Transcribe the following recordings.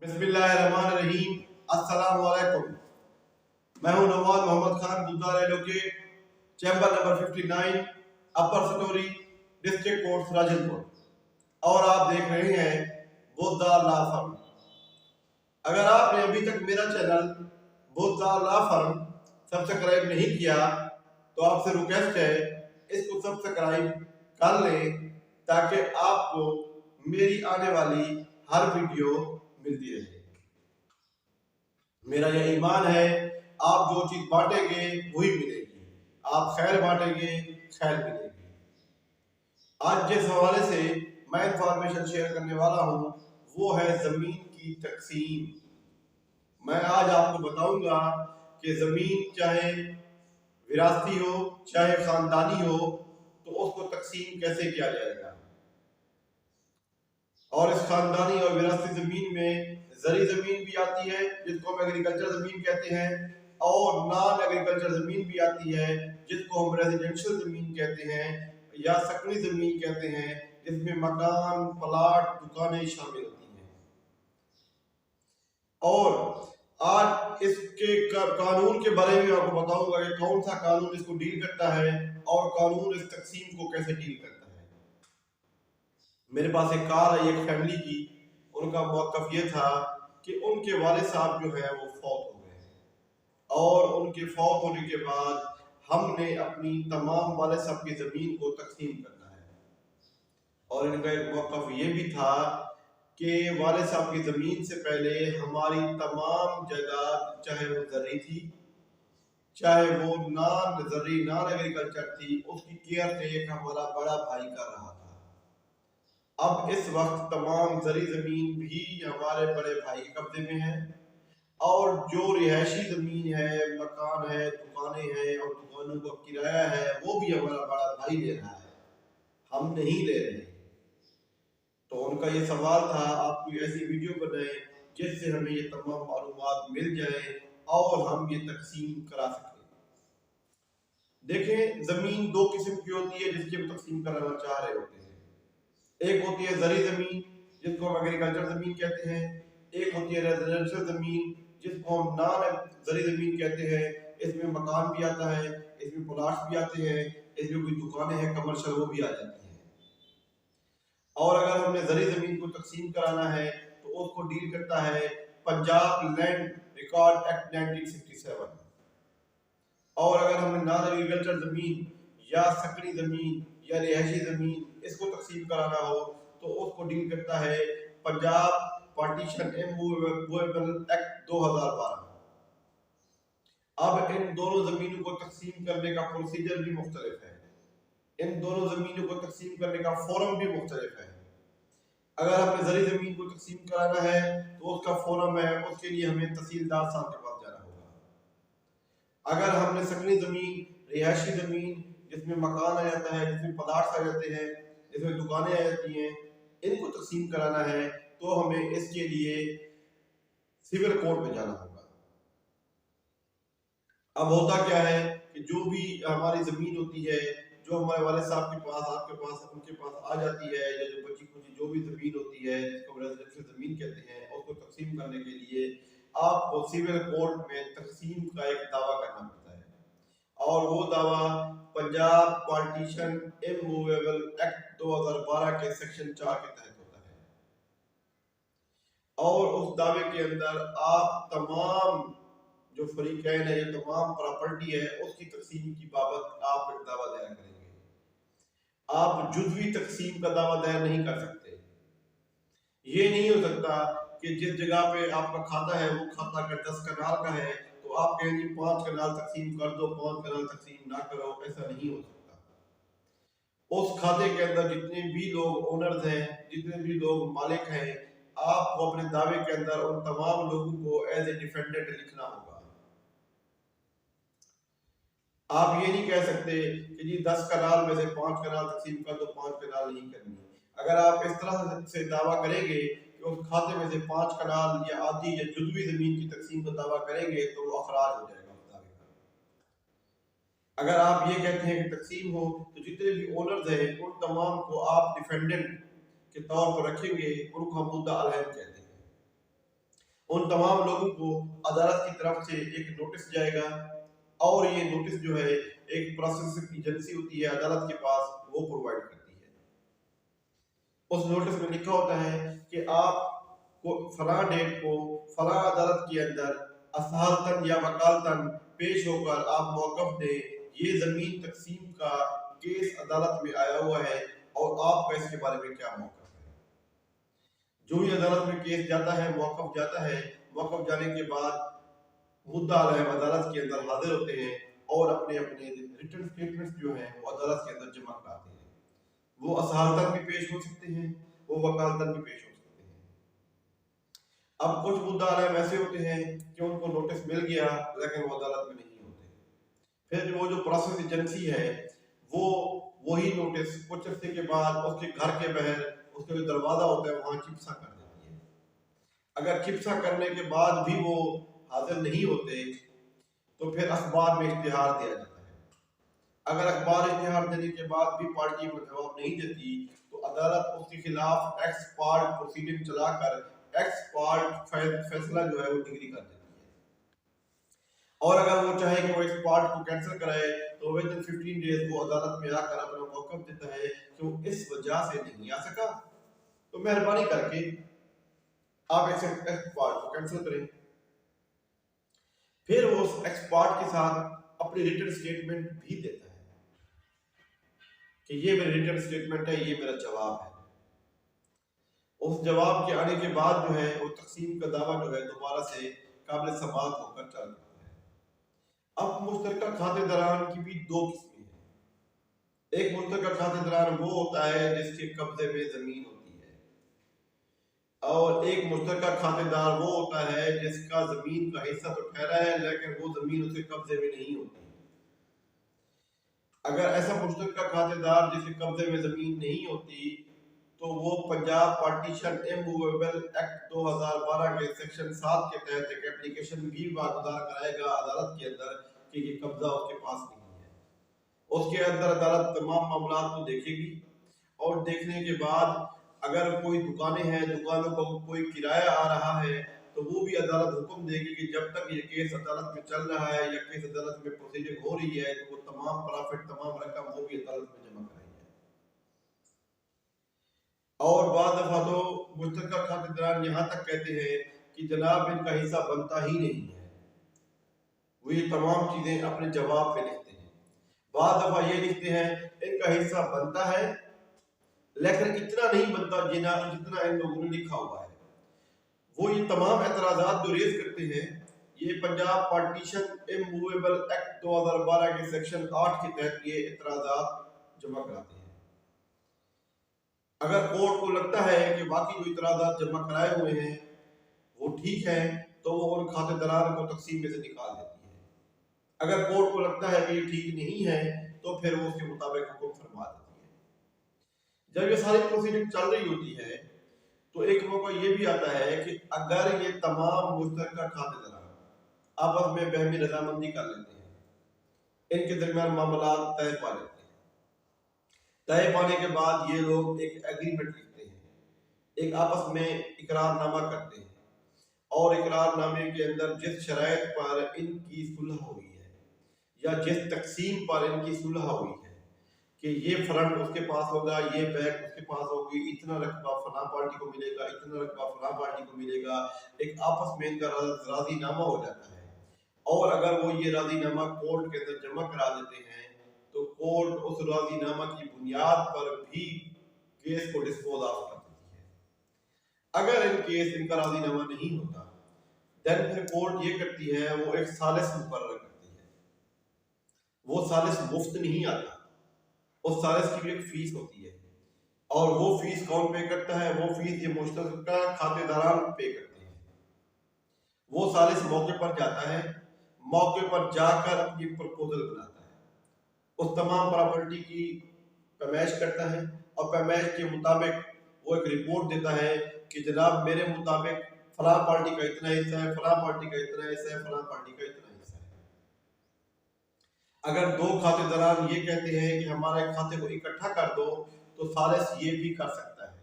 बिस्मिल्लाहिर्रहमानिर्रहीम। अस्सलाम वालेकुम। मैं हूं नवाज मोहम्मद खान, गुलजार एडवोकेट, चैम्बर नंबर 59, अपर सटोरी, डिस्ट्रिक्ट कोर्ट राजनपुर। और आप देख रहे हैं बोद्दार लॉ फर्म। अगर आपने अभी तक मेरा चैनल बोद्दार लॉ फर्म सब्सक्राइब नहीं किया तो आपसे रिक्वेस्ट है इसको सब्सक्राइब कर लें ताकि आपको मेरी आने वाली हर वीडियो मिलती रहे। मेरा यह ईमान है आप जो चीज बांटेंगे वही मिलेगी, आप खैर बांटेंगे खैर मिलेगी। आज जिस हवाले से मैं इंफॉर्मेशन शेयर करने वाला हूँ वो है जमीन की तकसीम। मैं आज आपको बताऊंगा कि जमीन चाहे विरासती हो चाहे खानदानी हो तो उसको तकसीम कैसे किया जाएगा। और इस खानदानी और विरासती जमीन में जरी जमीन भी आती है जिसको हम एग्रीकल्चर जमीन कहते हैं, और नॉन एग्रीकल्चर जमीन भी आती है जिसको हम रेजिडेंशियल जमीन कहते हैं या सकनी जमीन कहते हैं, जिसमें मकान, प्लाट, दुकानें शामिल होती हैं। और आज इसके कानून के बारे में आपको बताऊंगा कि कौन सा कानून इसको डील करता है और कानून इस तकसीम को कैसे डील करता है। मेरे पास एक कार है एक फैमिली की, उनका मौक़िफ़ ये था कि उनके वाले साहब जो है वो फौत हो गए और उनके फौत होने के बाद हमने अपनी तमाम वाले साहब की ज़मीन को तकसीम करना है। और इनका एक मौक़िफ़ ये भी था कि वाले साहब की ज़मीन से पहले हमारी तमाम जायदाद, चाहे वो ज़र्री थी चाहे वो नॉन एग्रीकल्चर थी, उसकी केयर टेक हमारा बड़ा भाई कर रहा था। अब इस वक्त तमाम ज़री ज़मीन भी हमारे बड़े भाई के कब्जे में है और जो रिहायशी ज़मीन है, मकान है, दुकानें हैं और दुकानों का किराया है वो भी हमारा बड़ा भाई ले रहा है, हम नहीं ले रहे। तो उनका ये सवाल था आप कोई ऐसी वीडियो बनाएं जिससे हमें ये तमाम मालूमात मिल जाए और हम ये तकसीम करा सकें। देखें, ज़मीन दो किस्म की होती है जिसकी हम तकसीम कराना चाह रहे होते हैं। एक होती है ज़री ज़मीन जिसको हम एग्रीकल्चर ज़मीन कहते हैं, एक होती है रेजिडेंशियल ज़मीन जिसको हम नॉन ज़री ज़मीन कहते हैं। इसमें मकान भी आता है, इसमें प्लाट्स भी आते हैं, इसमें कोई दुकानें हैं कमर्शियल वो भी आ जाती हैं। और अगर हमने ज़री ज़मीन को तकसीम कराना है तो उसको डील करता है पंजाब लैंड रिकॉर्ड एक्ट 1967। और अगर हमने नॉन एग्रीकल्चर ज़मीन या सकनी ज़मीन या रिहायशी ज़मीन इसको तकसीम कराना हो तो उसको डील करता है पंजाब पार्टीशन मूवेबल एक्ट 2012। अब इन दोनों ज़मीनों को तकसीम करने का प्रोसीजर भी मुख्तलिफ है, इन दोनों ज़मीनों को तकसीम करने का फोरम भी मुख्तलिफ है। अगर हमें ज़री ज़मीन को तकसीम कराना है तो उसका फोरम है, उसके लिए हमें तहसीलदार साहब के पास जाना होगा। अगर हमने सकनी ज़मीन, रिहायशी ज़मीन जिसमें मकान आ जाता है, जिसमें प्लाट्स आ जाते हैं, जिसमें दुकानें आ जाती हैं, इनको तकसीम कराना है तो हमें इसके लिए सिविल कोर्ट में जाना होगा। अब होता क्या है कि जो भी हमारी ज़मीन होती है, जो हमारे वाले साहब के पास, आपके पास, उनके पास आ जाती है, या जो बची खुची जो भी ज़मीन होती है जिसको रेजिडेंशियल ज़मीन कहते हैं, उसको तकसीम करने के लिए आपको सिविल कोर्ट में तकसीम का एक दावा करना पड़ता है। और वो दावा पंजाब पार्टीशन इमूवेबल एक्ट 2012 के सेक्शन 4 के तहत होता है। और उस दावे के अंदर आप तमाम जो फरीकैन है, जो तमाम प्रॉपर्टी है, उसकी तकसीम की बाबत आप एक दावा दायर करेंगे। आप जुज़वी तकसीम का दावा दायर नहीं कर सकते। ये नहीं हो सकता कि जिस जगह पे आपका खाता है वो खाता अगर 10 कनाल का है तो आप कहें जी 5 कनाल तकसीम कर दो, 5 कनाल तकसीम ना करो, ऐसा नहीं हो सकता। उस खाते के अंदर जितने भी लोग ओनर्स हैं, जितने भी लोग मालिक हैं, आपको अपने दावे के अंदर उन तमाम लोगों को एज ए डिफेंडेंट लिखना होगा। आप ये नहीं कह सकते कि जी 10 कनाल में से 5 कनाल तकसीम कर दो, 5 कनाल नहीं करनी। अगर आप इस तरह से दावा करेंगे कि उस खाते में से 5 कनाल या आधी या जुज़वी ज़मीन की तकसीम का दावा करेंगे तो वो अखराज हो जाएगा उस दावे का। अगर आप ये कहते हैं कि तकसीम हो तो जितने भी ओनर्स हैं उन तमाम को आप डिफेंडेंट के तौर पर रखेंगे, उनको हम मुद्दा अलहम कहते हैं। उन तमाम लोगों को अदालत की तरफ से एक नोटिस जाएगा और ये नोटिस जो है एक प्रोसेसिंग एजेंसी होती है अदालत के पास, वो प्रोवाइड करती है। उस नोटिस में लिखा होता है कि आप को फला डेट को फला अदालत के अंदर असहालतन या वकालतन पेश होकर आप मौक़िफ़ दें, ये जमीन तकसीम का केस अदालत में आया हुआ है और आपका इसके बारे में क्या मौक़िफ़ है। जो ही अदालत में केस जाता है, मौक़िफ़ जाता है, मौक़िफ़ जाने के बाद मुद्दा अलैम अदालत के अंदर हाजिर होते हैं और अपने अपने रिटन स्टेटमेंट्स जो हैं वो अदालत के अंदर जमा कराते हैं। वो असहालतन भी पेश हो सकते हैं, वो वकालतन भी पेश हो सकते हैं। अब कुछ मुद्दा अलैम ऐसे होते हैं कि उनको नोटिस मिल गया लेकिन वो अदालत में नहीं होते। फिर वो जो प्रोसेस एजेंसी है वो वही नोटिस कुछ अर्से के बाद उसके घर के बाहर उसका जो दरवाजा होता है वहां चिप्सा कर देती है। अगर चिप्सा करने के बाद भी वो हाजिर नहीं होते तो फिर अखबार में इश्तिहार दिया जाता है। अगर अखबार इश्तिहार देने के बाद भी पार्टी को जवाब नहीं देती तो अदालत उसके खिलाफ एक्स पार्ट प्रोसीडिंग चलाकर एक्स पार्ट फैसला जो है वो डिग्री कर देती है। और अगर वो चाहे कि वो एक्स पार्ट को कैंसिल कराए तो विद इन 15 डेज वो अदालत में आकर अपना मौक़िफ़ देता है कि वो इस वजह से नहीं आ सका, तो मेहरबानी करके आप एक्स पार्ट को कैंसिल करें। फिर वो उस एक्स पार्ट के साथ अपनी रिटन स्टेटमेंट भी देता है कि ये मेरी रिटन स्टेटमेंट है, ये मेरा जवाब है। उस जवाब के आने के बाद जो है वो तकसीम का दावा जो है दोबारा से काबिल समाअत होकर चल जाता है। अब मुश्तरका खातेदारान की भी दो किस्में हैं। एक मुश्तरका खातेदार वो होता है जिसके कब्जे में जमीन होती है, और एक मुश्तरका खातेदार वो होता है जिसका जमीन का हिस्सा तो ठहरा है लेकिन वो जमीन उसके कब्जे में नहीं होती। अगर ऐसा मुश्तरका खातेदार जिसके कब्जे में जमीन नहीं होती तो वो पंजाब पार्टीशन इमूवेबल एक्ट 2012 के सेक्शन 7 के तहत एक एप्लीकेशन भी वागुजार कराएगा अदालत के अंदर कि ये कब्जा उसके पास नहीं है। उसके अंदर अदालत तमाम मामला को देखेगी और देखने के बाद अगर कोई दुकानें हैं, दुकानों को कोई किराया आ रहा है तो वो भी अदालत हुक्म देगी कि जब तक ये केस अदालत में चल रहा है या केस अदालत में प्रोसीडिंग हो रही है तो वो तमाम प्रॉफिट, तमाम रकम वो भी अदालत में जमा कराएगी। और बाद दफा तो मुश्तरका खातेदार यहाँ तक कहते हैं कि जनाब इनका हिस्सा बनता ही नहीं है, वो ये तमाम चीजें अपने जवाब पे लिखते हैं। बाद दफा ये लिखते हैं इनका हिस्सा बनता है लेकिन इतना नहीं बनता जितना इन लोगों ने लिखा हुआ है। वो ये तमाम एतराजात जो रेज करते हैं ये पंजाब पार्टीशन इमूवेबल एक्ट 2012 के सेक्शन 8 के तहत ये एतराजात जमा कराते हैं। अगर कोर्ट को लगता है कि बाकी जो इतराजात जमा कराए हुए हैं वो ठीक है तो वो उन खातेदार को तकसीम में से निकाल देती है। अगर कोर्ट को लगता है कि ये ठीक नहीं है तो फिर वो उसके मुताबिक हुक्म फरमा देती है। जब ये सारी प्रोसीडिंग चल रही होती है तो एक मौका ये भी आता है कि अगर ये तमाम मुश्तरका खातेदार आपस में बहमी रजामंदी कर लेते हैं, इनके दरमियान मामला तय पा लेते हैं, तय पाने के बाद ये लोग एक एग्रीमेंट लिखते हैं, एक आपस में इकरारनामा करते हैं और इकरारनामे के अंदर जिस शराइत पर इनकी सुलह हुई है या जिस तकसीम पर इनकी सुलह हुई है कि ये फ्रंट उसके पास होगा, ये बैक उसके पास होगी, इतना रकबा फला पार्टी को मिलेगा, इतना रकबा फला पार्टी को मिलेगा, एक आपस में इनका राजीनामा हो जाता है। और अगर वो ये राजीनामा कोर्ट के अंदर जमा करा देते हैं तो कोर्ट उस राजीनामा की बुनियाद पर भी केस को डिस्पोज ऑफ कर देती है। अगर इन केस इनका राजीनामा नहीं होता देन फिर कोर्ट ये करती है वो एक सालिस मुकर्रर करती है। वो सालिस मुफ्त नहीं आता, उस सालिस की भी एक फीस होती है और वो फीस कौन पे करता है? वो फीस ये मुश्तरका खातेदारान पे करते हैं। वो सालिस मौके पर जाता है, मौके पर जाकर अपनी प्रपोजल बनाता है, उस तमाम प्रॉपर्टी की पैमाइश करता है और पैमाइश के मुताबिक वो एक रिपोर्ट देता है कि जनाब मेरे मुताबिक फला पार्टी का इतना हिस्सा है, फला पार्टी का इतना हिस्सा है, फला पार्टी का इतना हिस्सा है। अगर दो खातेदारान ये कहते हैं कि हमारे खाते को इकट्ठा कर दो तो सालिस ये भी कर सकता है।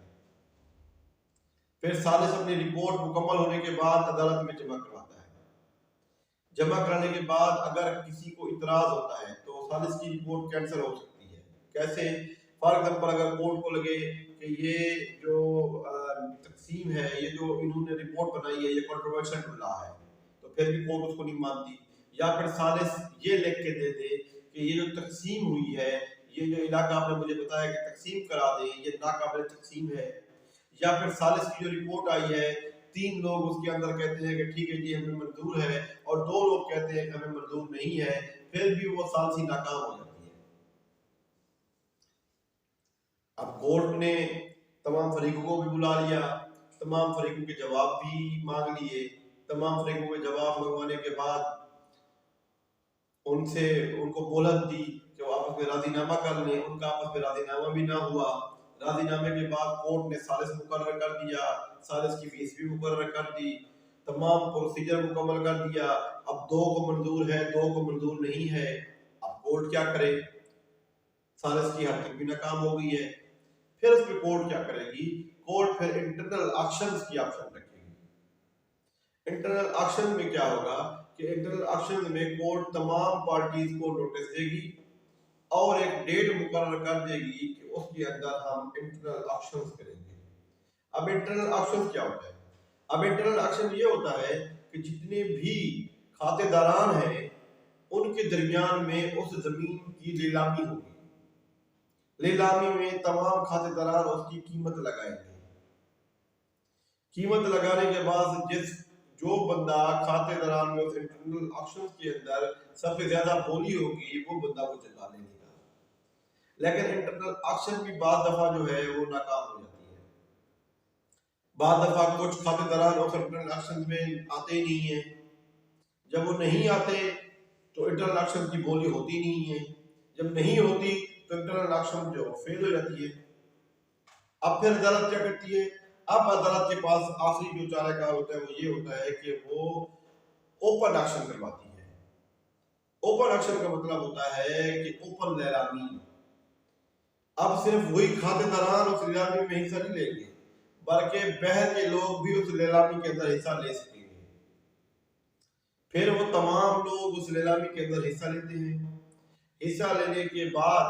फिर सालिस अपनी रिपोर्ट मुकम्मल होने के बाद अदालत में जमा करवाता है। जमा कराने के बाद अगर किसी को इतराज होता है तो सालिस की रिपोर्ट कैंसिल हो सकती है। कैसे? फॉर एग्जाम्पल, अगर कोर्ट को लगे कि ये जो तकसीम है, ये जो इन्होंने रिपोर्ट बनाई है, ये कंट्रोवर्शियल टू लॉ है, तो फिर भी कोर्ट उसको नहीं मानती। या फिर सालिस ये लिख के दे दे कि ये जो तकसीम हुई है, ये जो इलाका आपने मुझे बताया कि तकसीम करा दें, ये नाकाबिल तकसीम है। या फिर सालिस की जो रिपोर्ट आई है, 3 लोग उसके अंदर कहते हैं कि ठीक है जी हमें मंजूर है, और 2 लोग कहते हैं कि हमें मंजूर नहीं है, फिर भी वो सालिसी नाकाम हो जाती है। अब कोर्ट ने तमाम फरीकों को भी बुला लिया, तमाम फरीकों के जवाब भी मांग लिए। तमाम फरीकों के जवाब मंगवाने के बाद उनसे उनको मोहलत दी कि वो आपस में राजीनामा कर लें। उनका आपस में राजीनामा भी ना हुआ। राजीनामे के बाद कोर्ट ने सालिस मुकर्रर कर दिया, सालिस की फीस भी मुकर्रर कर दी, तमाम प्रोसीजर मुकम्मल कर दिया। अब 2 को मंजूर है, 2 को मंजूर नहीं है। अब कोर्ट क्या करे? सालिस की हद तक भी नाकाम हो गई है। फिर उस पर कोर्ट क्या करेगी? कोर्ट फिर इंटरनल ऑक्शंस की ऑप्शन रखेगी। इंटरनल ऑक्शन में क्या होगा कि इंटरनल ऑक्शन में कोर्ट तमाम पार्टीज को नोटिस देगी और एक डेट मुकर्रर कर देगी कि उसके अंदर हम इंटरनल ऑक्शंस करेंगे। अब इंटरनल ऑक्शन क्या होता है? अब इंटरनल ऑक्शन ये होता है कि जितने भी खातेदारान हैं उनके दरमियान में उस जमीन की नीलामी होगी। नीलामी में तमाम खातेदारान उसकी कीमत लगाएंगे। कीमत लगाने के बाद जो बंदा खातेदारान में उस इंटरनल ऑक्शन के अंदर सबसे ज्यादा बोली होगी, वो बंदा वो जता लेगा। लेकिन इंटरनल ऑक्शन भी बाद दफा जो है वो नाकाम हो जाती है। बाद दफा कुछ खातेदारान उस इंटरनल ऑक्शन में आते ही नहीं है। जब वो नहीं आते तो इंटरनल ऑक्शन की बोली होती नहीं है। जब नहीं होती तो इंटरनल ऑक्शन जो फेल हो जाती है। अब फिर अदालत क्या करती है? अब अदालत के पास आखिरी जो चारागाह होता है वो ये होता है कि वो ओपन ऑक्शन करवाती है। ओपन ऑक्शन का मतलब होता है कि ओपन नीलामी। अब सिर्फ वही खातेदारान उस नीलामी में हिस्सा नहीं लेंगे, बल्कि बहर के लोग भी उस नीलामी के अंदर हिस्सा ले सकेंगे। फिर वो तमाम लोग उस नीलामी के अंदर हिस्सा लेते हैं। हिस्सा लेने के बाद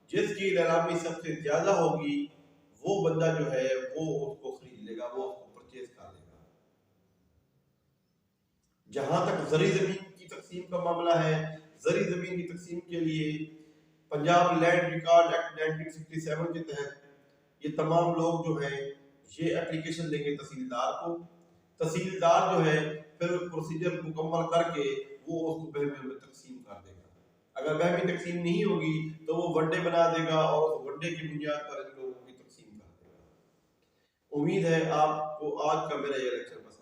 जिसकी नीलामी सबसे ज्यादा होगी वो बंदा जो है वो उसको खरीद लेगा, वो उसको परचेज कर लेगा। जहां तक जरी जमीन की तकसीम का मामला है, जरी जमीन की तकसीम के लिए पंजाब लैंड रिकॉर्ड एक्ट 1967 के तहत ये तमाम लोग जो है ये एप्लीकेशन देंगे तहसीलदार को। तहसीलदार जो है फिर प्रोसीजर मुकम्मल करके वो उसको बहमी में तकसीम कर देगा। अगर बहमी तकसीम नहीं होगी तो वो वनडे बना देगा और उस वनडे की बुनियाद पर इन लोगों की तकसीम कर देगा। उम्मीद है आपको आज का मेरा ये लेक्चर पसंद